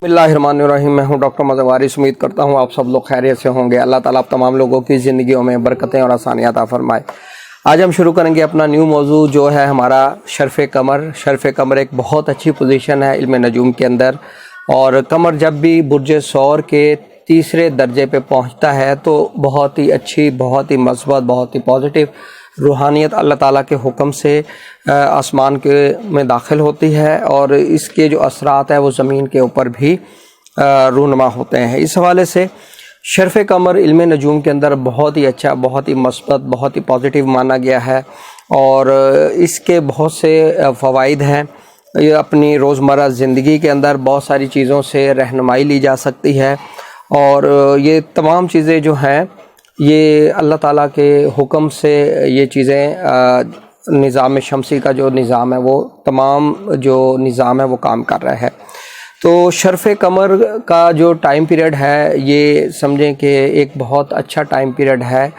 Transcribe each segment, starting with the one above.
बिस्मिल्लाहिर्रहमानिर्रहीम। मैं हूं डॉक्टर मज़हर वारिस। उम्मीद करता हूं आप सब लोग खैरियत से होंगे। अल्लाह ताला आप तमाम लोगों की ज़िंदगियों में बरकतें और आसानियात अता फरमाए। आज हम शुरू करेंगे अपना न्यू मौजू जो है हमारा शर्फ़ कमर। शर्फ़ कमर एक बहुत अच्छी पोजीशन है इल्म नजूम के अंदर, और कमर जब भी बुर्ज सौर के तीसरे दर्जे पे पहुंचता है तो बहुत ही अच्छी, बहुत ही मस्बत, बहुत ही पॉजिटिव रूहानियत अल्लाह ताला के हुक्म से आसमान के में दाखिल होती है, और इसके जो असरात है वो ज़मीन के ऊपर भी रूनमा होते हैं। इस हवाले से शर्फ़ कमर इल्म नजूम के अंदर बहुत ही अच्छा, बहुत ही मस्बत, बहुत ही पॉजिटिव माना गया है, और इसके बहुत से फ़वाइद हैं। ये अपनी रोज़मर्रा ज़िंदगी के अंदर बहुत सारी चीज़ों से रहनुमाई ली जा सकती है, और ये तमाम चीज़ें जो हैं ये अल्लाह ताला के हुक्म से ये चीज़ें निज़ाम शमसी का जो निज़ाम है वो तमाम जो निज़ाम है वो काम कर रहा है। तो शर्फ़ कमर का जो टाइम पीरियड है ये समझें कि एक बहुत अच्छा टाइम पीरियड है,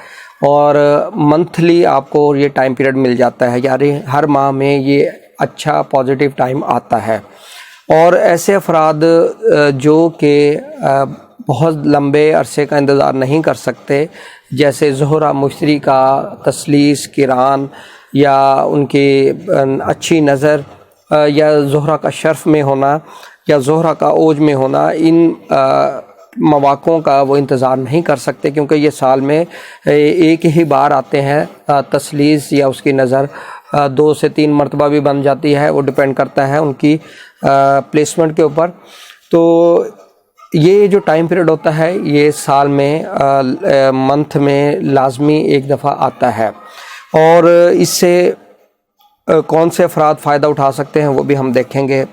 और मंथली आपको ये टाइम पीरियड मिल जाता है, यानी हर माह में ये अच्छा पॉजिटिव टाइम आता है। और ऐसे अफराद जो कि बहुत लंबे अरसे का इंतज़ार नहीं कर सकते, जैसे ज़ोहरा मुश्तरी का तसलीस किरान, या उनकी अच्छी नज़र, या ज़ोहरा का शर्फ़ में होना, या ज़ोहरा का ओज में होना, इन मौक़ों का वो इंतज़ार नहीं कर सकते, क्योंकि ये साल में एक ही बार आते हैं। तसलीस या उसकी नज़र 2 से 3 मरतबा भी बन जाती है, वो डिपेंड करता है उनकी प्लेसमेंट के ऊपर। तो ये जो टाइम पीरियड होता है ये साल में मंथ में लाजमी एक दफ़ा आता है, और इससे कौन से अफराद फ़ायदा उठा सकते हैं वो भी हम देखेंगे।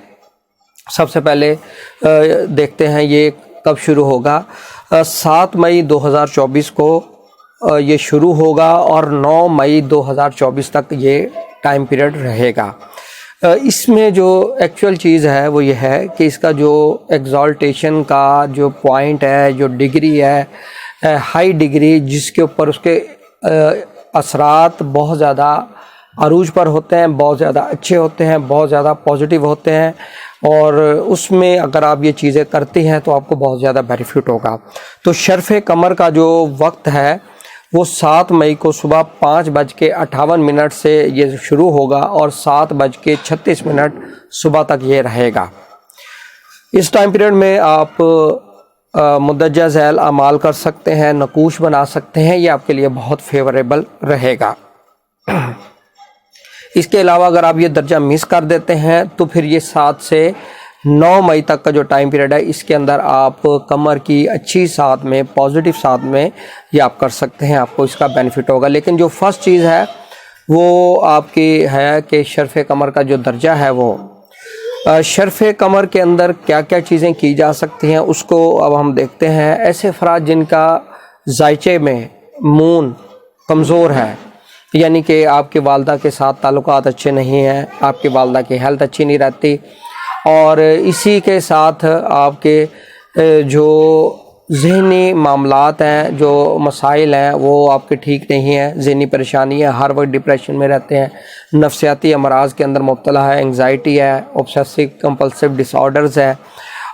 सबसे पहले देखते हैं ये कब शुरू होगा। 7 मई 2024 को ये शुरू होगा, और 9 मई 2024 तक ये टाइम पीरियड रहेगा। इसमें जो एक्चुअल चीज़ है वो ये है कि इसका जो एग्ज़ॉल्टेशन का जो पॉइंट है, जो डिग्री है, हाई डिग्री, जिसके ऊपर उसके असरात बहुत ज़्यादा अरूज पर होते हैं, बहुत ज़्यादा अच्छे होते हैं, बहुत ज़्यादा पॉजिटिव होते हैं, और उसमें अगर आप ये चीज़ें करती हैं तो आपको बहुत ज़्यादा बेनिफिट होगा। तो शर्फ़ कमर का जो वक्त है वो 7 मई को सुबह 5:58 से ये शुरू होगा, और 7:36 सुबह तक ये रहेगा। इस टाइम पीरियड में आप मुद्दजा झैल अमाल कर सकते हैं, नकूश बना सकते हैं, ये आपके लिए बहुत फेवरेबल रहेगा। इसके अलावा अगर आप ये दर्जा मिस कर देते हैं तो फिर ये 7 से 9 मई तक का जो टाइम पीरियड है इसके अंदर आप कमर की अच्छी साथ में, पॉजिटिव साथ में ये आप कर सकते हैं, आपको इसका बेनिफिट होगा। लेकिन जो फर्स्ट चीज़ है वो आपकी है कि शर्फ़ कमर का जो दर्जा है वो शर्फ़ कमर के अंदर क्या क्या चीज़ें की जा सकती हैं उसको अब हम देखते हैं। ऐसे अफराद जिनका जायचे में मून कमज़ोर है, यानी कि आपकी वालदा के साथ ताल्लुकात अच्छे नहीं हैं, आपकी वालदा की हेल्थ अच्छी नहीं रहती, और इसी के साथ आपके जो ज़हनी मामलात हैं, जो मसाइल हैं वो आपके ठीक नहीं हैं, ज़हनी परेशानी है, हर वक्त डिप्रेशन में रहते हैं, नफ्सियाती अमराज़ के अंदर मुब्तला है, एंग्जाइटी है, ऑब्सेसिव कंपल्सिव डिसऑर्डर्स है,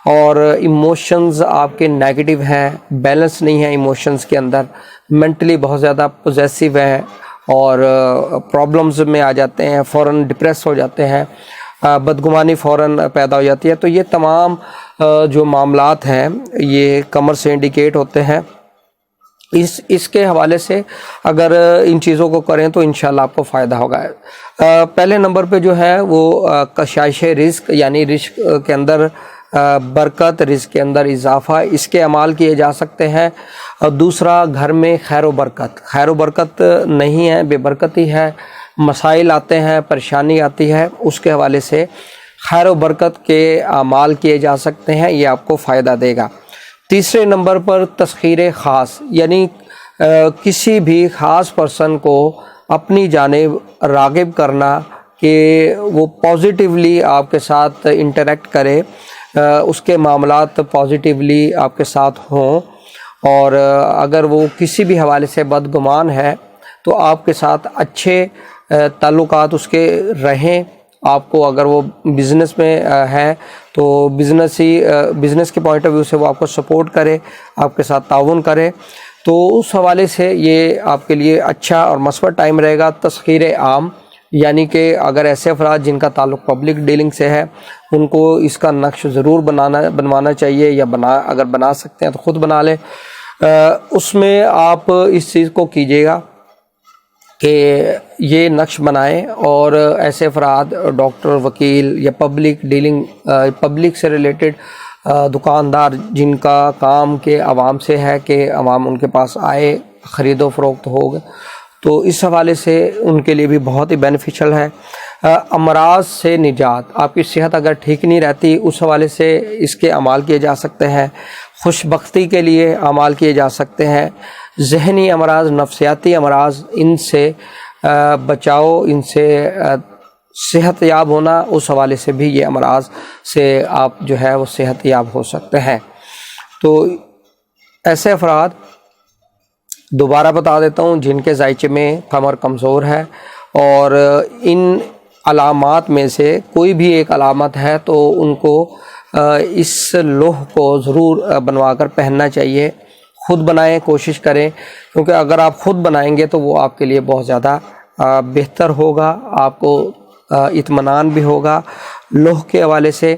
और इमोशंस आपके नेगेटिव हैं, बैलेंस नहीं है इमोशंस के अंदर, मेंटली बहुत ज़्यादा पॉजेसिव हैं, और प्रॉब्लम्स में आ जाते हैं, फ़ौरन डिप्रेस हो जाते हैं, बदगुमानी फ़ौरन पैदा हो जाती है। तो ये तमाम जो मामलात हैं ये कमर से इंडिकेट होते हैं। इसके हवाले से अगर इन चीज़ों को करें तो इंशाल्लाह आपको फ़ायदा होगा। पहले नंबर पे जो है वो कशाइश रिज़्क, यानी रिज़्क के अंदर बरकत, रिज़्क के अंदर इजाफ़ा, इसके अमाल किए जा सकते हैं। और दूसरा, घर में खैर व बरकत नहीं है, बेबरकती है, मसाइल आते हैं, परेशानी आती है, उसके हवाले से खैर व बरकत के अमाल किए जा सकते हैं, ये आपको फ़ायदा देगा। तीसरे नंबर पर तस्खीर ख़ास, यानी किसी भी ख़ास पर्सन को अपनी जानिब राग़िब करना कि वो पॉजिटिवली आपके साथ इंटरेक्ट करे, उसके मामलात पॉजिटिवली आपके साथ हों, और अगर वो किसी भी हवाले से बदगुमान है तो आपके साथ अच्छे ताल्लुकात उसके रहें, آپ کو اگر وہ بزنس میں ہے تو بزنس کے پوائنٹ آف ویو سے وہ آپ کو سپورٹ کرے، آپ کے ساتھ تعاون کرے، تو اس حوالے سے یہ آپ کے لیے اچھا اور مثبت ٹائم رہے گا۔ تسخیر عام یعنی کہ اگر ایسے افراد جن کا تعلق پبلک ڈیلنگ سے ہے ان کو اس کا نقش ضرور بنوانا چاہیے، یا اگر بنا سکتے ہیں تو خود بنا لیں۔ اس میں آپ اس چیز کو کیجیے گا کہ یہ نقش بنائیں، اور ایسے افراد ڈاکٹر، وکیل یا پبلک سے ریلیٹڈ دکاندار جن کا کام کے عوام سے ہے کہ عوام ان کے پاس آئے، خرید و فروخت ہوگا، تو اس حوالے سے ان کے لیے بھی بہت ہی بینیفیشل ہے۔ امراض سے نجات، آپ کی صحت اگر ٹھیک نہیں رہتی، اس حوالے سے اس کے اعمال کیے جا سکتے ہیں۔ خوش بختی کے لیے اعمال کیے جا سکتے ہیں۔ ذہنی امراض، نفسیاتی امراض، ان سے بچاؤ، ان سے صحت یاب ہونا، اس حوالے سے بھی یہ امراض سے آپ جو ہے وہ صحت یاب ہو سکتے ہیں۔ تو ایسے افراد دوبارہ بتا دیتا ہوں جن کے ذائچے میں کمر کمزور ہے، اور ان علامات میں سے کوئی بھی ایک علامت ہے تو ان کو اس لوح کو ضرور بنوا کر پہننا چاہیے۔ خود بنائیں، کوشش کریں، کیونکہ اگر آپ خود بنائیں گے تو وہ آپ کے لیے بہت زیادہ بہتر ہوگا، آپ کو اطمینان بھی ہوگا۔ لوح کے حوالے سے،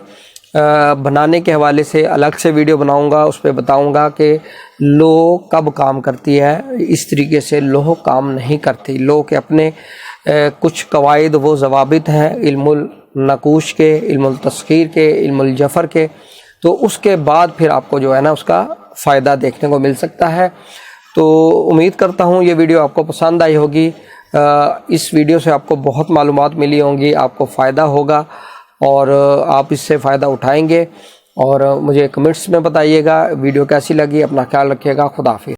بنانے کے حوالے سے الگ سے ویڈیو بناؤں گا، اس پہ بتاؤں گا کہ لوح کب کام کرتی ہے۔ اس طریقے سے لوح کام نہیں کرتی۔ لوح کے اپنے کچھ قواعد و ضوابط ہیں، علم النقوش کے، علم التسخیر کے، علم الجفر کے، تو اس کے بعد پھر آپ کو جو ہے نا اس کا فائدہ دیکھنے کو مل سکتا ہے۔ تو امید کرتا ہوں یہ ویڈیو آپ کو پسند آئی ہوگی۔ اس ویڈیو سے آپ کو بہت معلومات ملی ہوں گی، آپ کو فائدہ ہوگا اور آپ اس سے فائدہ اٹھائیں گے، اور مجھے کمنٹس میں بتائیے گا ویڈیو کیسی لگی۔ اپنا خیال رکھیے گا۔ خدا حافظ۔